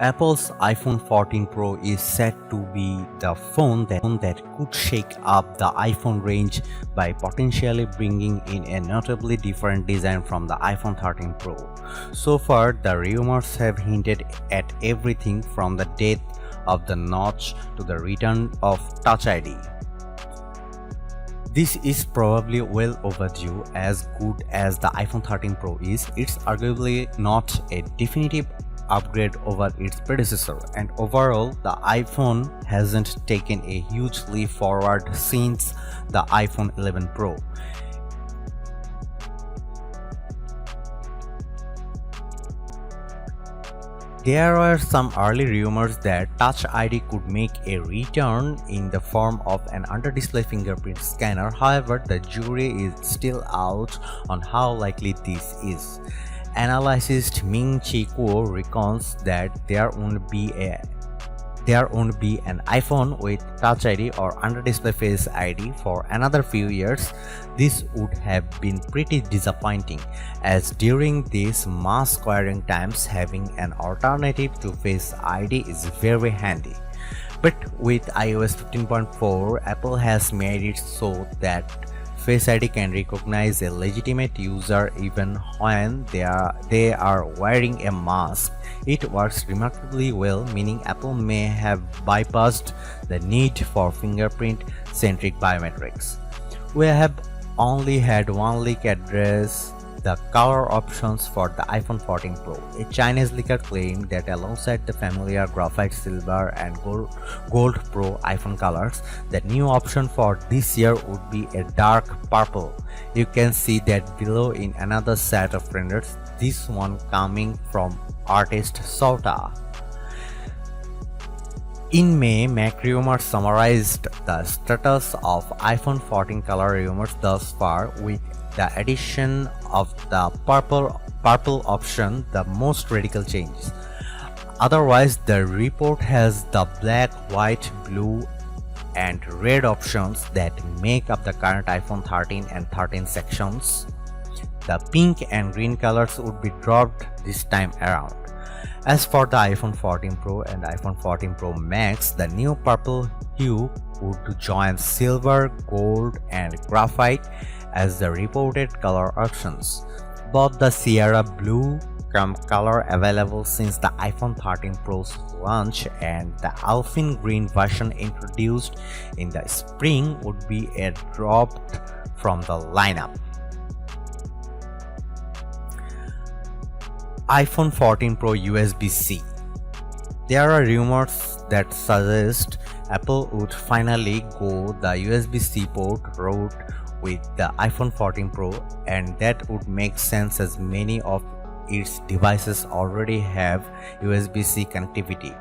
Apple's iPhone 14 Pro is said to be the phone that could shake up the iPhone range by potentially bringing in a notably different design from the iPhone 13 Pro. So far, the rumors have hinted at everything from the death of the notch to the return of Touch ID. This is probably well overdue. As good as the iPhone 13 Pro is, it's arguably not a definitive upgrade over its predecessor, and overall the iPhone hasn't taken a huge leap forward since the iPhone 11 Pro. There were some early rumors that Touch ID could make a return in the form of an under-display fingerprint scanner. However, the jury is still out on how likely this is. Analyst Ming-Chi Kuo reckons that there won't be an iPhone with Touch ID or under-display Face ID for another few years. This would have been pretty disappointing, as during these mass acquiring times, having an alternative to Face ID is very handy. But with iOS 15.4, Apple has made it so that Face ID can recognize a legitimate user even when they are wearing a mask. It works remarkably well, meaning Apple may have bypassed the need for fingerprint-centric biometrics. We have only had one leak address the color options for the iPhone 14 Pro. A Chinese leaker claimed that alongside the familiar graphite silver and gold Pro iPhone colors, the new option for this year would be a dark purple. You can see that below in another set of renders, this one coming from artist Sota. In May, Mac Rumors summarized the status of iPhone 14 color rumors thus far, with the addition of the purple option the most radical changes. Otherwise, the report has the black, white, blue, and red options that make up the current iPhone 13 and 13 sections. The pink and green colors would be dropped this time around. As for the iPhone 14 Pro and iPhone 14 Pro Max, the new purple hue would join silver, gold, and graphite as the reported color options. Both the Sierra Blue color available since the iPhone 13 Pro's launch and the Alpine Green version introduced in the spring would be dropped from the lineup. iPhone 14 Pro USB-C. There are rumors that suggest Apple would finally go the USB-C port route with the iPhone 14 Pro, and that would make sense as many of its devices already have USB-C connectivity.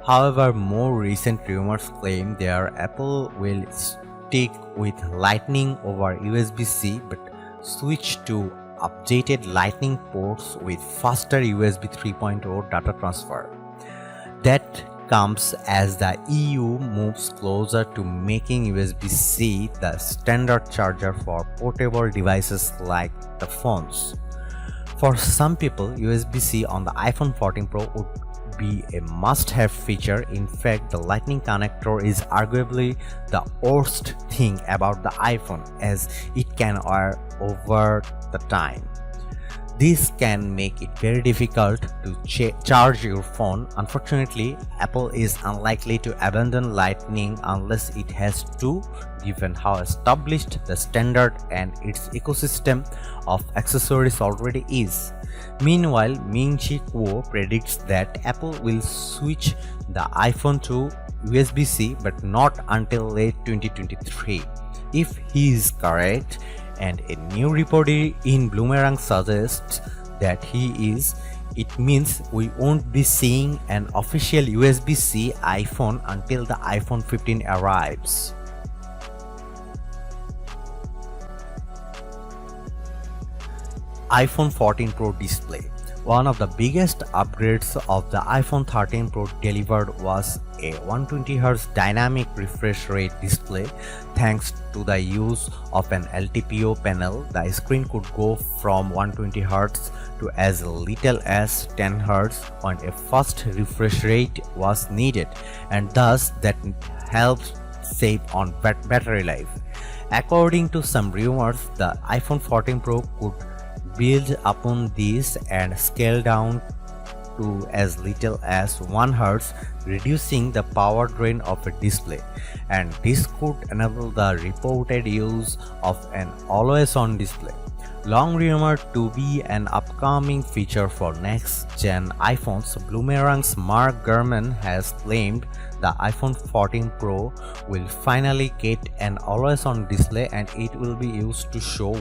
However, more recent rumors claim that Apple will stick with Lightning over USB-C but switch to updated Lightning ports with faster USB 3.0 data transfer. That comes as the EU moves closer to making USB-C the standard charger for portable devices like the phones. For some people, USB-C on the iPhone 14 Pro would be a must-have feature. In fact, the Lightning connector is arguably the worst thing about the iPhone, as it can wear over the time. This can make it very difficult to charge your phone. Unfortunately, Apple is unlikely to abandon Lightning unless it has to, given how established the standard and its ecosystem of accessories already is. Meanwhile, Ming-Chi Kuo predicts that Apple will switch the iPhone to USB-C but not until late 2023. If he is correct, and a new report in Bloomerang suggests that he is, it means we won't be seeing an official USB-C iPhone until the iPhone 15 arrives. iPhone 14 Pro display. One of the biggest upgrades of the iPhone 13 Pro delivered was a 120Hz dynamic refresh rate display. Thanks to the use of an LTPO panel, the screen could go from 120Hz to as little as 10Hz when a fast refresh rate was needed, and thus that helps save on battery life. According to some rumors, the iPhone 14 Pro could build upon this and scale down to as little as 1 Hz, reducing the power drain of a display, and this could enable the reported use of an always-on display. Long rumored to be an upcoming feature for next-gen iPhones, Bloomerang's Mark Gurman has claimed the iPhone 14 Pro will finally get an always-on display, and it will be used to show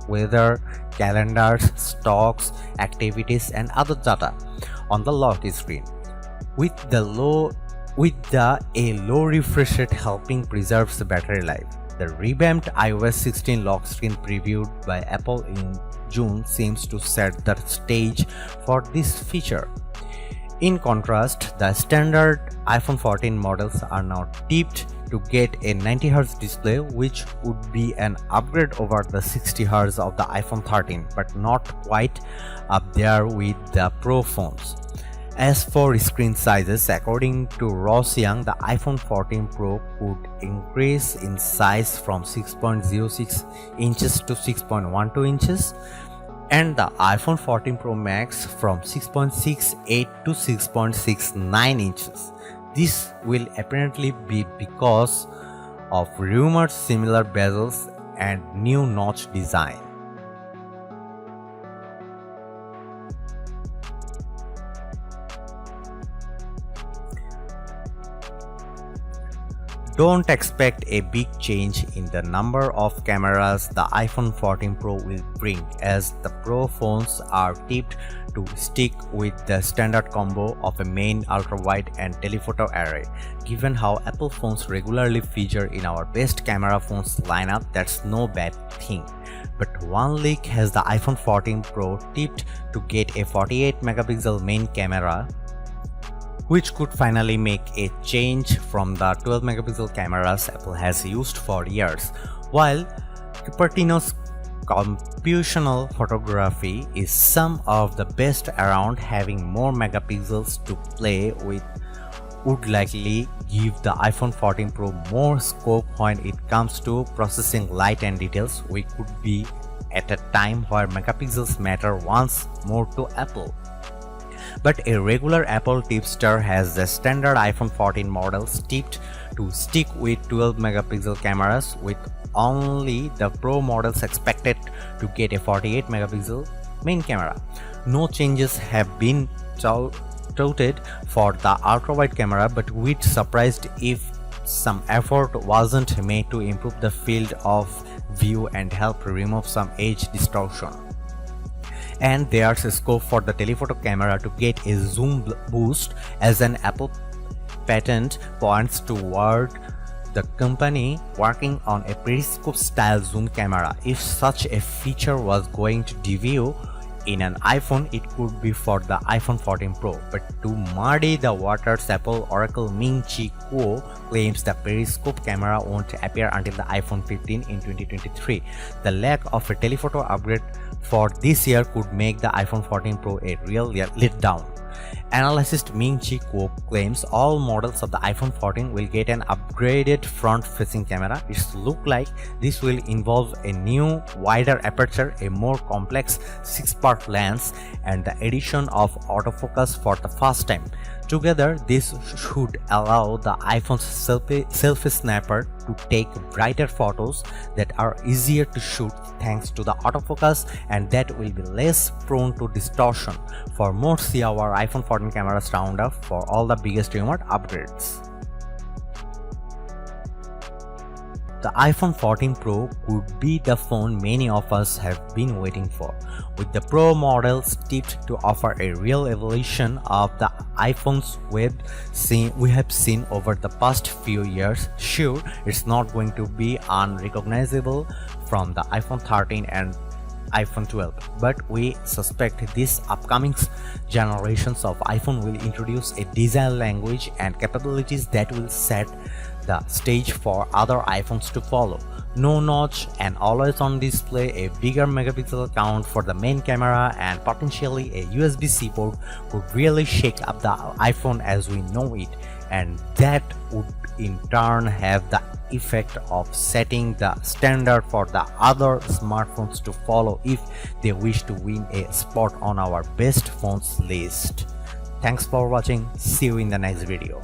weather, calendars, stocks, activities, and other data on the lock screen. With a low refresh rate helping preserve the battery life. The revamped iOS 16 lock screen previewed by Apple in June seems to set the stage for this feature. In contrast, the standard iPhone 14 models are now tipped to get a 90Hz display, which would be an upgrade over the 60Hz of the iPhone 13, but not quite up there with the Pro phones. As for screen sizes, according to Ross Young, the iPhone 14 Pro could increase in size from 6.06 inches to 6.12 inches, and the iPhone 14 Pro Max from 6.68 to 6.69 inches. This will apparently be because of rumored similar bezels and new notch design. Don't expect a big change in the number of cameras the iPhone 14 Pro will bring, as the Pro phones are tipped to stick with the standard combo of a main, ultra-wide, and telephoto array. Given how Apple phones regularly feature in our best camera phones lineup, that's no bad thing. But one leak has the iPhone 14 Pro tipped to get a 48 megapixel main camera, which could finally make a change from the 12 megapixel cameras Apple has used for years. While Cupertino's computational photography is some of the best around, having more megapixels to play with would likely give the iPhone 14 Pro more scope when it comes to processing light and details. We could be at a time where megapixels matter once more to Apple. But a regular Apple tipster has the standard iPhone 14 models tipped to stick with 12 megapixel cameras, with only the Pro models expected to get a 48 megapixel main camera. No changes have been touted for the ultra-wide camera, but we'd surprised if some effort wasn't made to improve the field of view and help remove some edge distortion. And there's a scope for the telephoto camera to get a zoom boost, as an Apple patent points toward the company working on a periscope style zoom camera. If such a feature was going to debut in an iPhone, it could be for the iPhone 14 Pro. But to muddy the waters, Apple Oracle Ming-Chi Kuo claims the periscope camera won't appear until the iPhone 15 in 2023. The lack of a telephoto upgrade for this year could make the iPhone 14 Pro a real letdown. Analyst Ming-Chi Kuo claims all models of the iPhone 14 will get an upgraded front-facing camera. It looks like this will involve a new, wider aperture, a more complex 6-part lens, and the addition of autofocus for the first time. Together, this should allow the iPhone's selfie snapper to take brighter photos that are easier to shoot thanks to the autofocus, and that will be less prone to distortion. For more, see our iPhone 14 cameras roundup for all the biggest rumored upgrades. The iPhone 14 Pro could be the phone many of us have been waiting for, with the Pro models tipped to offer a real evolution of the iPhones we have seen over the past few years. Sure, it's not going to be unrecognizable from the iPhone 13 and iPhone 12, but we suspect these upcoming generations of iPhone will introduce a design language and capabilities that will set the stage for other iPhones to follow. No notch and always on display, a bigger megapixel count for the main camera, and potentially a USB-C port would really shake up the iPhone as we know it, and that would in turn have the effect of setting the standard for the other smartphones to follow if they wish to win a spot on our best phones list. Thanks for watching. See you in the next video.